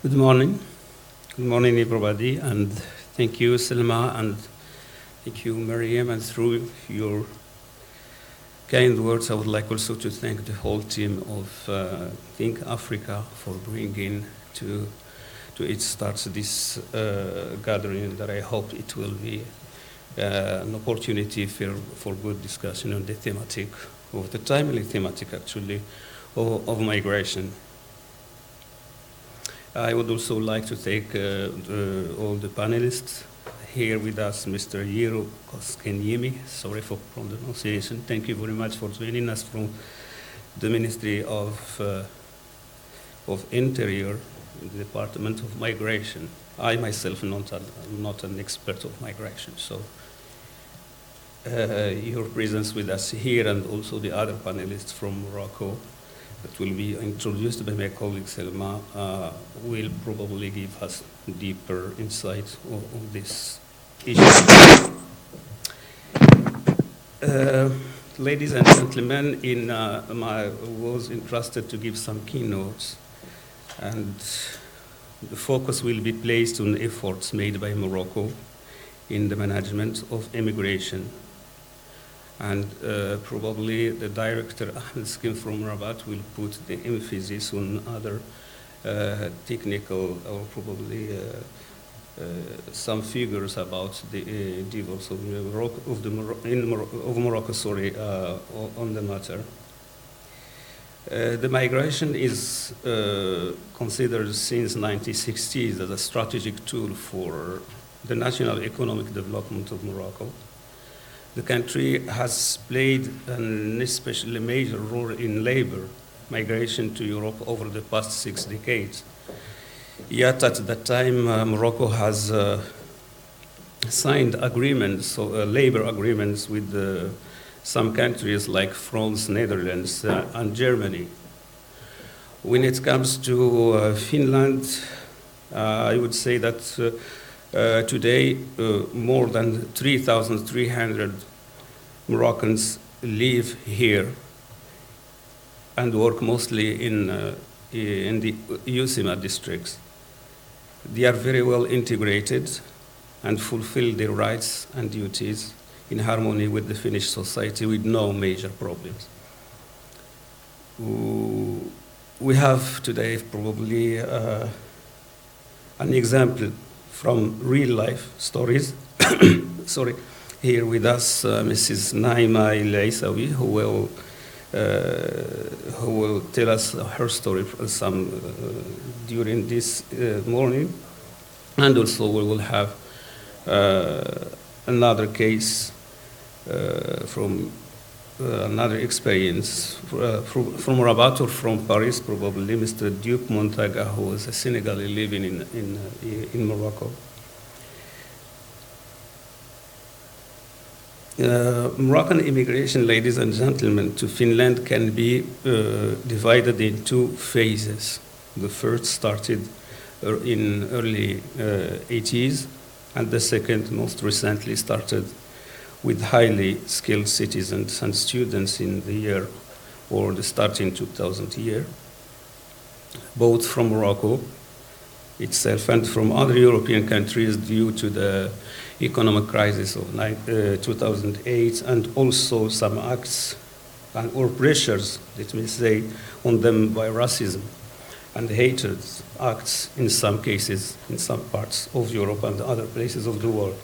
Good morning. Good morning, everybody, and thank you, Selma, and thank you, Mariam, and through your kind words, I would like also to thank the whole team of Think Africa for bringing to its start this gathering that I hope it will be an opportunity for good discussion on the thematic, of the timely thematic actually, of migration. I would also like to thank all the panelists here with us, Mr. Yiro Koskenyemi, sorry for pronunciation. Thank you very much for joining us from the Ministry of Interior, the Department of Migration. I myself am not an expert of migration, so your presence with us here and also the other panelists from Morocco that will be introduced by my colleague Selma will probably give us deeper insight on this issue. Ladies and gentlemen, I was entrusted to give some keynotes, and the focus will be placed on efforts made by Morocco in the management of immigration. And probably the director, Ahmed Skim from Rabat, will put the emphasis on other technical or probably some figures about the divorce of Morocco, on the matter. The migration is considered since 1960s as a strategic tool for the national economic development of Morocco. The country has played an especially major role in labor migration to Europe over the past 6 decades. Yet at that time, Morocco has signed agreements, labor agreements with some countries like France, Netherlands, and Germany. When it comes to Finland, I would say that today, more than 3,300 Moroccans live here and work mostly in the Usima districts. They are very well integrated and fulfill their rights and duties in harmony with the Finnish society with no major problems. We have today probably an example from real life stories. Sorry, here with us, Mrs. Naima El-Aisawi, who will tell us her story during this morning, and also we will have another case from another experience from Rabat or from Paris, probably Mr. Duke Montaga, who is a Senegalese living in Morocco. Moroccan immigration, ladies and gentlemen, to Finland can be divided in 2 phases. The first started in early 80s, and the second, most recently, started with highly skilled citizens and students in the year, or the starting 2000 year, both from Morocco itself and from other European countries due to the economic crisis of 2008, and also some acts or pressures, let me say, on them by racism and hatred acts in some cases, in some parts of Europe and other places of the world.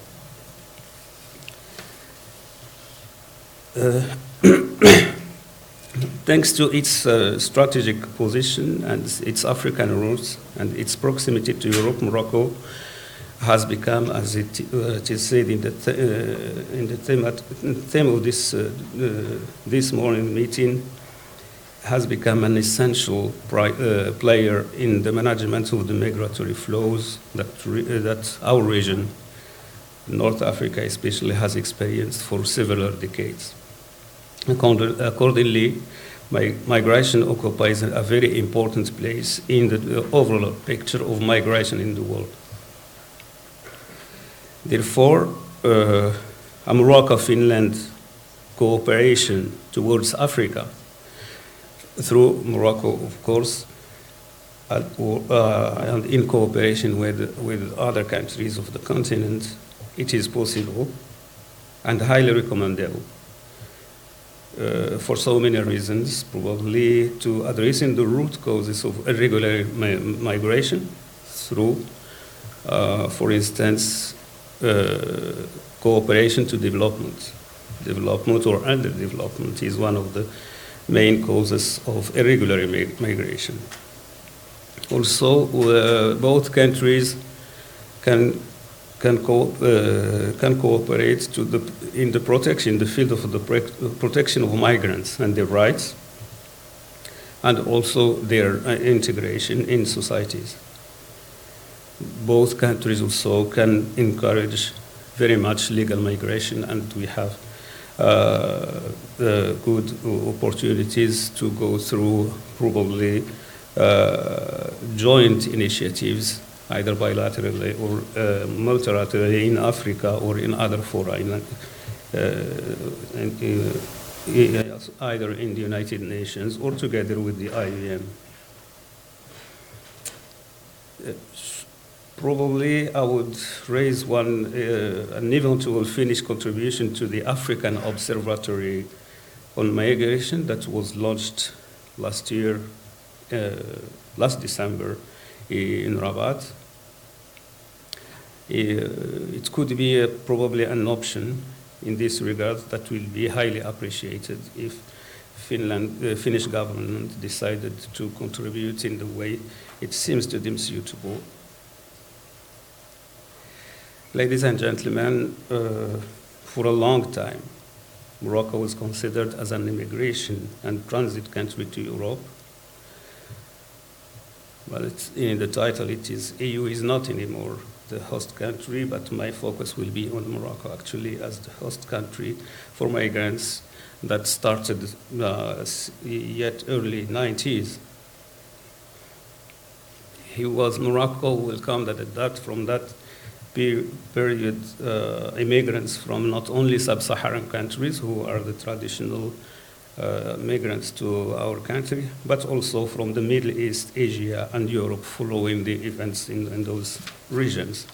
Thanks to its strategic position and its African roots and its proximity to Europe, Morocco has become, as it is said in the theme of this morning meeting, has become an essential player in the management of the migratory flows that our region, North Africa especially, has experienced for several decades. Accordingly, migration occupies a very important place in the overall picture of migration in the world. Therefore, a Morocco-Finland cooperation towards Africa through Morocco, of course, and in cooperation with other countries of the continent, it is possible and highly recommendable for so many reasons, probably to addressing the root causes of irregular migration through, for instance, cooperation to development. Development or underdevelopment is one of the main causes of irregular migration. Also, both countries can cooperate in the field of the protection of migrants and their rights, and also their integration in societies. Both countries also can encourage very much legal migration, and we have good opportunities to go through probably joint initiatives, either bilaterally or multilaterally in Africa or in other fora, either in the United Nations or together with the IUM. Probably I would raise an eventual Finnish contribution to the African Observatory on Migration that was launched last December in Rabat. It could be probably an option in this regard that will be highly appreciated if the Finnish government decided to contribute in the way it seems to them suitable. Ladies and gentlemen, for a long time, Morocco was considered as an immigration and transit country to Europe. Well, in the title, it is EU is not anymore the host country, but my focus will be on Morocco actually as the host country for migrants that started yet early 90s. Morocco welcomed from that period immigrants from not only sub-Saharan countries who are the traditional migrants to our country, but also from the Middle East, Asia, and Europe following the events in those regions.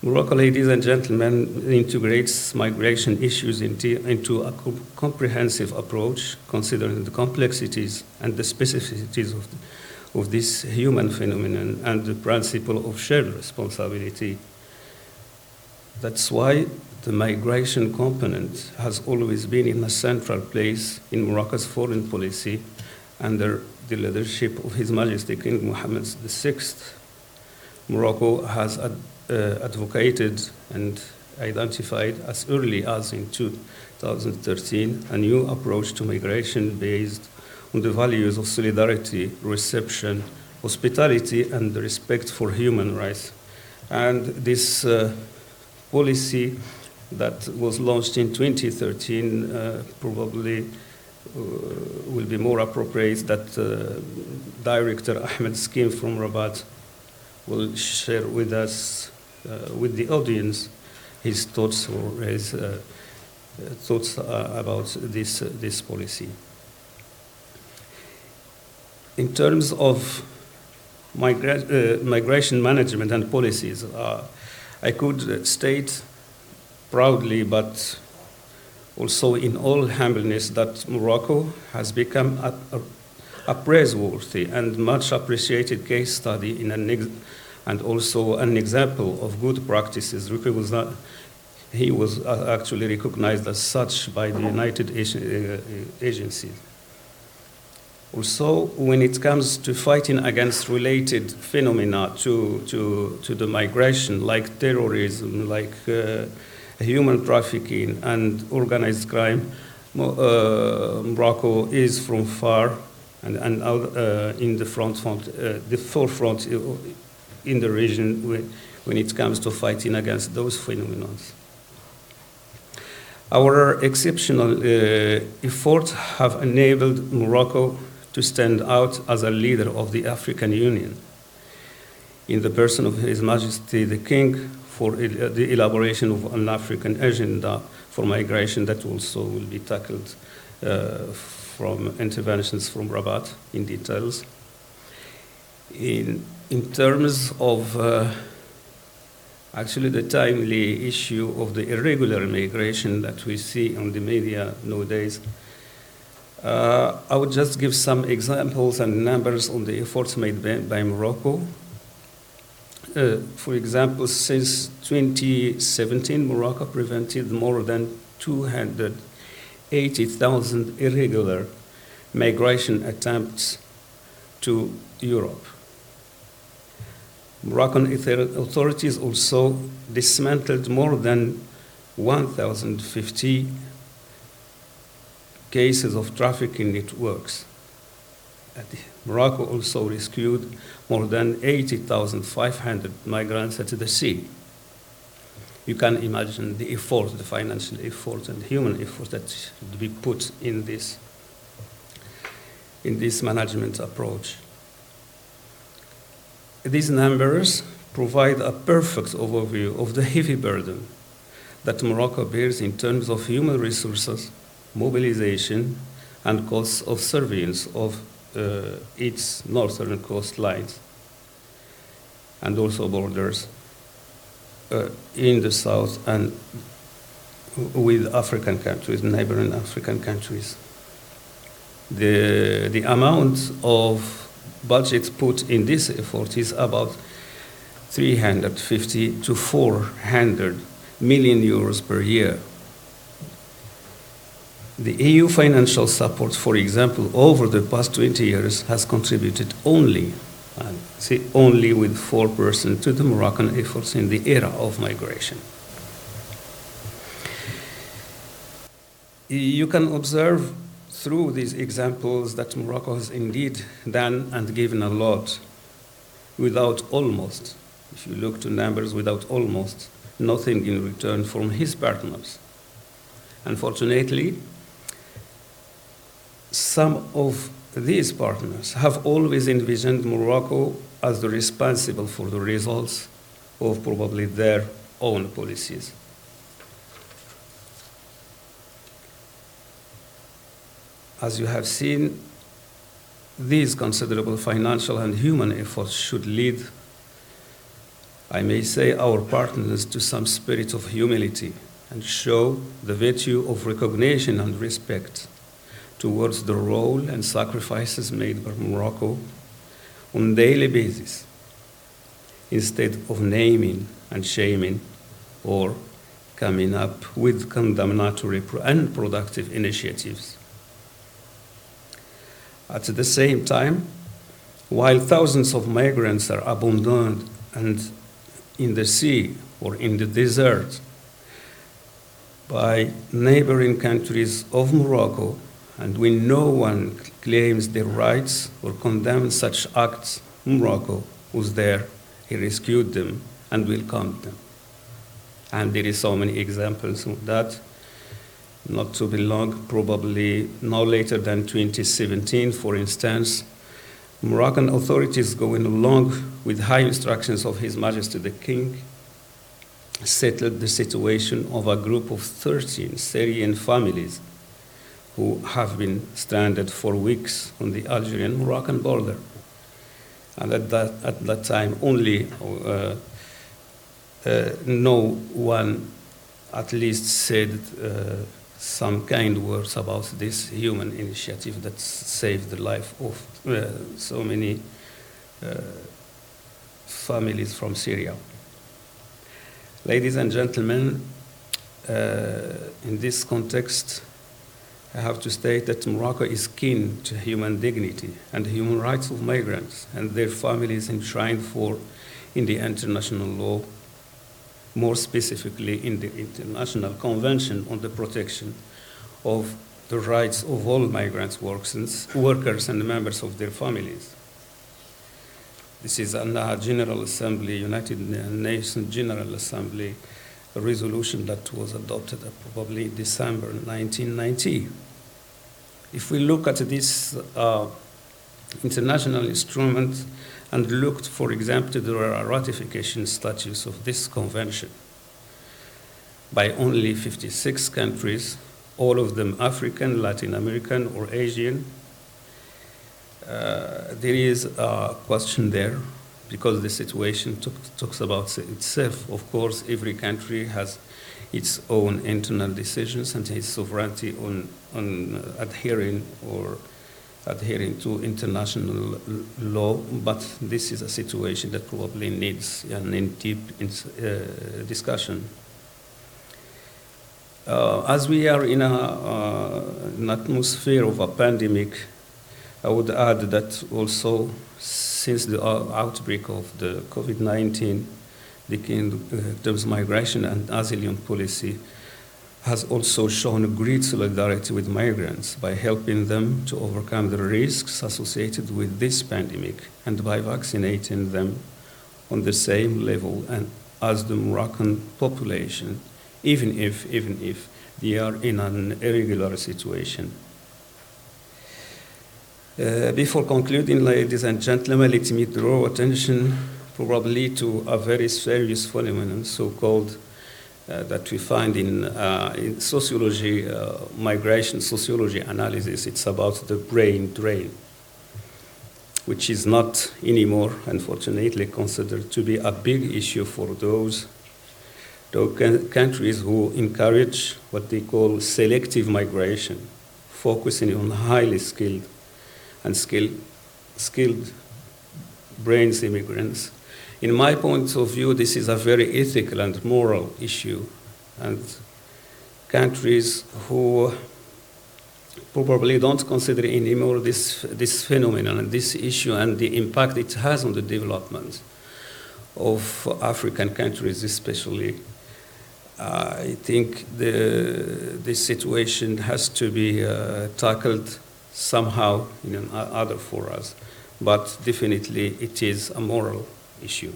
Morocco, ladies and gentlemen, integrates migration issues into a comprehensive approach, considering the complexities and the specificities of this human phenomenon and the principle of shared responsibility. That's why the migration component has always been in a central place in Morocco's foreign policy under the leadership of His Majesty King Mohammed VI. Morocco has advocated and identified as early as in 2013 a new approach to migration based on the values of solidarity, reception, hospitality, and the respect for human rights. And this policy that was launched in 2013 probably will be more appropriate that Director Ahmed Skim from Rabat will share with us, with the audience, his thoughts or his thoughts about this policy. In terms of migration management and policies, I could state proudly, but also in all humbleness, that Morocco has become a praiseworthy and much appreciated case study and also an example of good practices. He was actually recognized as such by the United agencies. Also, when it comes to fighting against related phenomena to the migration, like terrorism, like human trafficking and organized crime, Morocco is from far and in the forefront in the region when it comes to fighting against those phenomena. Our exceptional efforts have enabled Morocco to stand out as a leader of the African Union in the person of His Majesty the King for the elaboration of an African agenda for migration that also will be tackled from interventions from Rabat in details. In terms of actually the timely issue of the irregular migration that we see on the media nowadays, I would just give some examples and numbers on the efforts made by Morocco. For example, since 2017, Morocco prevented more than 280,000 irregular migration attempts to Europe. Moroccan authorities also dismantled more than 1,050 cases of trafficking networks. Morocco also rescued more than 80,500 migrants at the sea. You can imagine the effort, the financial effort and human effort that should be put in this management approach. These numbers provide a perfect overview of the heavy burden that Morocco bears in terms of human resources, mobilization, and costs of surveillance of its northern coastlines and also borders in the south and with African countries, neighboring African countries. The amount of budget put in this effort is about 350 to 400 million euros per year. The EU financial support, for example, over the past 20 years has contributed only with 4% to the Moroccan efforts in the era of migration. You can observe through these examples that Morocco has indeed done and given a lot without almost, if you look to numbers, without almost nothing in return from his partners. Unfortunately, some of these partners have always envisioned Morocco as the responsible for the results of probably their own policies. As you have seen, these considerable financial and human efforts should lead, I may say, our partners to some spirit of humility and show the virtue of recognition and respect towards the role and sacrifices made by Morocco on a daily basis, instead of naming and shaming or coming up with condemnatory and unproductive initiatives. At the same time, while thousands of migrants are abandoned and in the sea or in the desert by neighboring countries of Morocco, and when no one claims their rights or condemns such acts, Morocco was there, he rescued them and welcomed them. And there is so many examples of that. Not to be long, probably no later than 2017, for instance, Moroccan authorities, going along with high instructions of His Majesty the King, settled the situation of a group of 13 Syrian families who have been stranded for weeks on the Algerian-Moroccan border. And at that time, only no one at least said some kind words about this human initiative that saved the life of so many families from Syria. Ladies and gentlemen, in this context, I have to state that Morocco is keen to human dignity and human rights of migrants and their families enshrined in the international law, more specifically in the International Convention on the Protection of the Rights of All Migrants, Workers, and Members of their Families. This is a General Assembly, United Nations General Assembly, a resolution that was adopted probably in December 1990. If we look at this international instrument and looked, for example, to the ratification status of this convention by only 56 countries, all of them African, Latin American, or Asian. There is a question there because the situation talks about itself. Of course, every country has its own internal decisions and its sovereignty on adhering to international law, but this is a situation that probably needs an in-depth discussion. As we are in an atmosphere of a pandemic, I would add that also since the outbreak of the COVID-19, the Kingdom's migration and asylum policy has also shown great solidarity with migrants by helping them to overcome the risks associated with this pandemic and by vaccinating them on the same level as the Moroccan population, even if they are in an irregular situation. Before concluding, ladies and gentlemen, let me draw attention probably to a very serious phenomenon, so-called, that we find in sociology, migration sociology analysis. It's about the brain drain, which is not anymore, unfortunately, considered to be a big issue for those countries who encourage what they call selective migration, focusing on highly skilled brains immigrants. In my point of view, this is a very ethical and moral issue, and countries who probably don't consider anymore this phenomenon and this issue and the impact it has on the development of African countries especially. I think this situation has to be tackled somehow in another for us, but definitely it is a moral issue.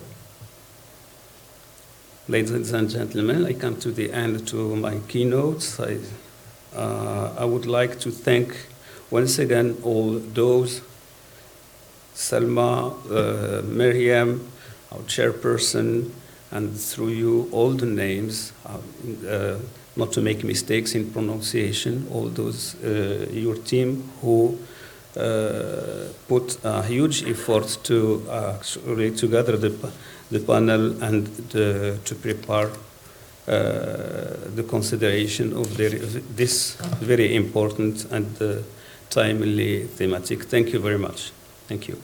Ladies and gentlemen, I come to the end to my keynotes. I would like to thank once again all those, Salma, Miriam, our chairperson, and through you, all the names, not to make mistakes in pronunciation, all those, your team who put a huge effort to actually to gather the panel and to prepare the consideration of this very important and timely thematic. Thank you very much. Thank you.